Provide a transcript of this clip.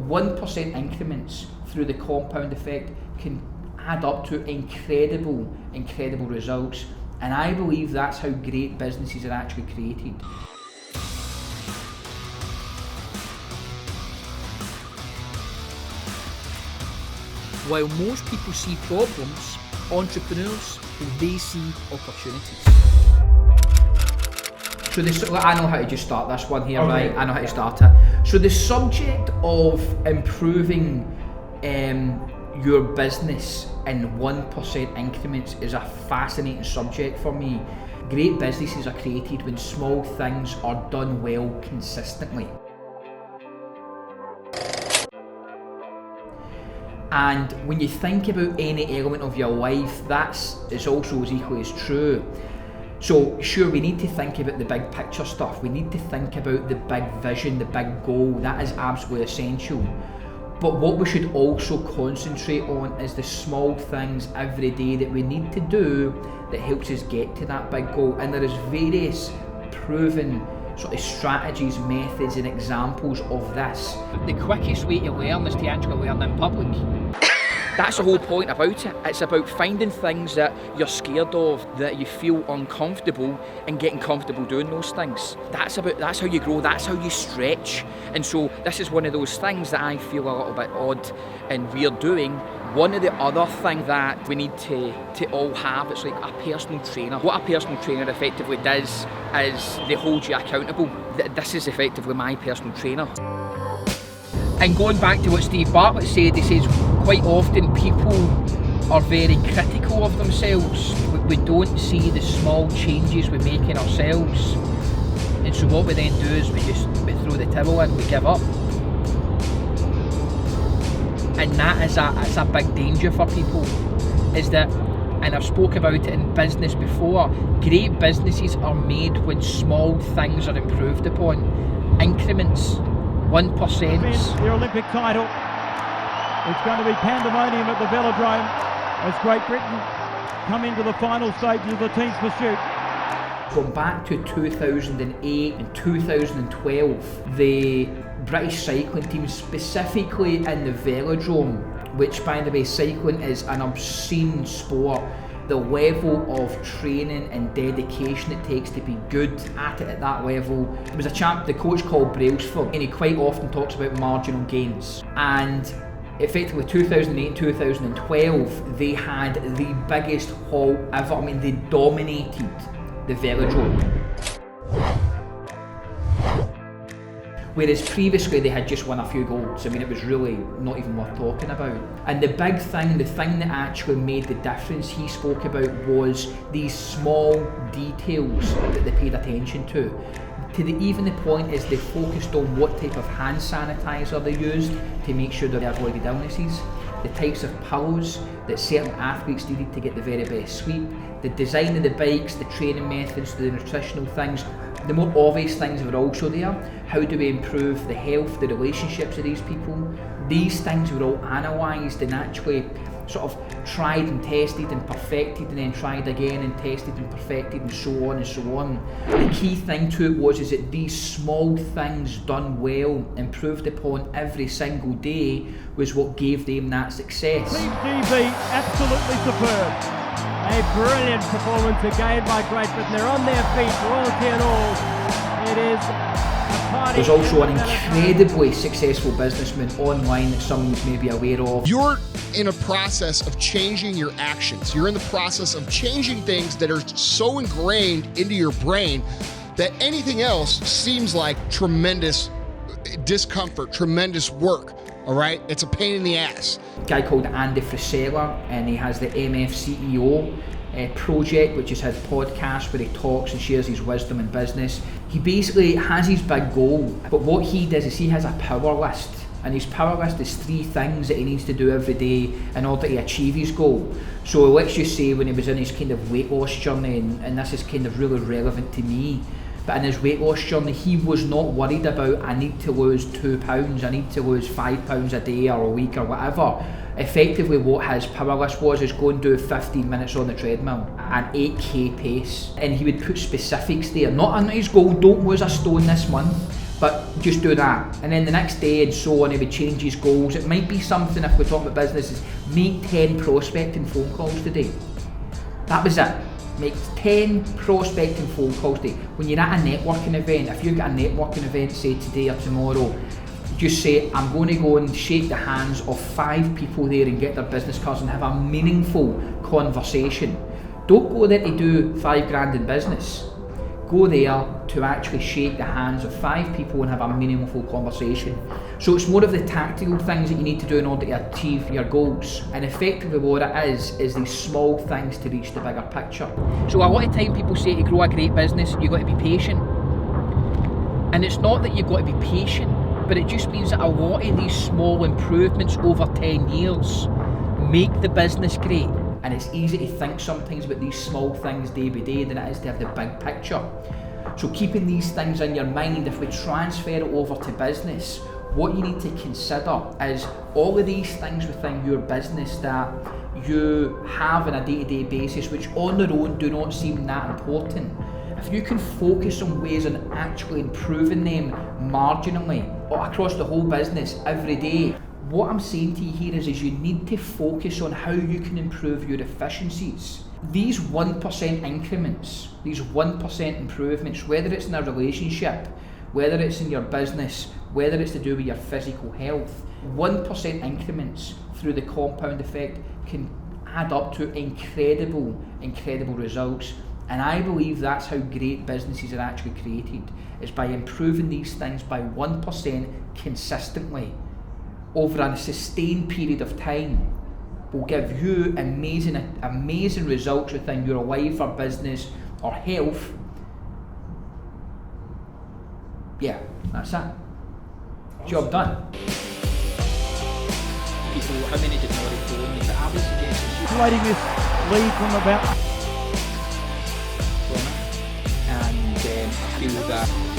1% increments through the compound effect can add up to incredible results. And I believe that's how great businesses are actually created. While most people see problems, entrepreneurs, they see opportunities. So I know how to just start this one here, okay. Right? I know how to start it. So the subject of improving your business in 1% increments is a fascinating subject for me. Great businesses are created when small things are done well consistently. And when you think about any element of your life, it's also as equally as true. So sure, we need to think about the big picture stuff. We need to think about the big vision, the big goal. That is absolutely essential. But what we should also concentrate on is the small things every day that we need to do that helps us get to that big goal. And there is various proven sort of strategies, methods and examples of this. The quickest way to learn is to actually learn in public. That's the whole point about it. It's about finding things that you're scared of, that you feel uncomfortable, and getting comfortable doing those things. That's how you grow, that's how you stretch. And so this is one of those things that I feel a little bit odd and weird doing. One of the other things that we need to all have, it's like a personal trainer. What a personal trainer effectively does is they hold you accountable. This is effectively my personal trainer. And going back to what Steve Bartlett said, he says quite often people are very critical of themselves. We don't see the small changes we make in ourselves. And so what we then do is we throw the towel in, we give up. And that's a big danger for people, is that, and I've spoke about it in business before, great businesses are made when small things are improved upon. Increments, 1%. The Olympic title. It's going to be pandemonium at the Velodrome as Great Britain come into the final stages of the team's pursuit. Going back to 2008 and 2012, the British cycling team, specifically in the velodrome, which by the way, cycling is an obscene sport. The level of training and dedication it takes to be good at it at that level. There was a chap, the coach called Brailsford, and he quite often talks about marginal gains. And effectively 2008, 2012, they had the biggest haul ever. I mean, they dominated the velodrome. Whereas previously they had just won a few golds. I mean, it was really not even worth talking about. And the big thing, the thing that actually made the difference he spoke about was these small details that they paid attention to. Even the point is they focused on what type of hand sanitizer they used to make sure that they avoided illnesses, the types of pillows that certain athletes needed to get the very best sweep, the design of the bikes, the training methods, the nutritional things. The more obvious things were also there. How do we improve the health, the relationships of these people? These things were all analysed and actually sort of tried and tested and perfected, and then tried again and tested and perfected, and so on and so on. The key thing to it was that these small things done well, improved upon every single day, was what gave them that success. Team GB, absolutely superb. A brilliant performance again by Great Britain. They're on their feet, royalty and all. It is a party. There's also an incredibly successful businessman online that someone may be aware of. You're in a process of changing your actions. You're in the process of changing things that are so ingrained into your brain that anything else seems like tremendous discomfort, tremendous work. All right, it's a pain in the ass. A guy called Andy Frisella, and he has the MF CEO project, which is his podcast where he talks and shares his wisdom in business. He basically has his big goal, but what he does is he has a power list, and his power list is 3 things that he needs to do every day in order to achieve his goal. So let's just say when he was in his kind of weight loss journey, and this is kind of really relevant to me, but in his weight loss journey, he was not worried about, I need to lose 2 pounds, I need to lose 5 pounds a day or a week or whatever. Effectively what his power list was is go and do 15 minutes on the treadmill, an 8k pace. And he would put specifics there, not on his goal, don't lose a stone this month, But just do that, and then the next day and so on, he would change his goals. It might be something, if we talk about business, is make 10 prospecting phone calls today. That was it. Make 10 prospecting phone calls today. When you're at a networking event, if you've got a networking event, say today or tomorrow, just say, I'm going to go and shake the hands of 5 people there and get their business cards and have a meaningful conversation. Don't go there to do $5,000 in business. Go there to actually shake the hands of 5 people and have a meaningful conversation. So it's more of the tactical things that you need to do in order to achieve your goals. And effectively what it is these small things to reach the bigger picture. So a lot of time people say to grow a great business, you've got to be patient. And it's not that you've got to be patient, but it just means that a lot of these small improvements over 10 years make the business great. And it's easy to think sometimes about these small things day by day than it is to have the big picture. So keeping these things in your mind, if we transfer it over to business, what you need to consider is all of these things within your business that you have on a day-to-day basis, which on their own do not seem that important. If you can focus on ways on actually improving them marginally or across the whole business every day, what I'm saying to you here is you need to focus on how you can improve your efficiencies. These 1% increments, these 1% improvements, whether it's in a relationship, whether it's in your business, whether it's to do with your physical health, 1% increments through the compound effect can add up to incredible results. And I believe that's how great businesses are actually created, is by improving these things by 1% consistently over a sustained period of time will give you amazing results within your life or business or health. Yeah, that's it. Job done. People, how many did not phone? But I would suggest Waiting this lead from about. and I feel that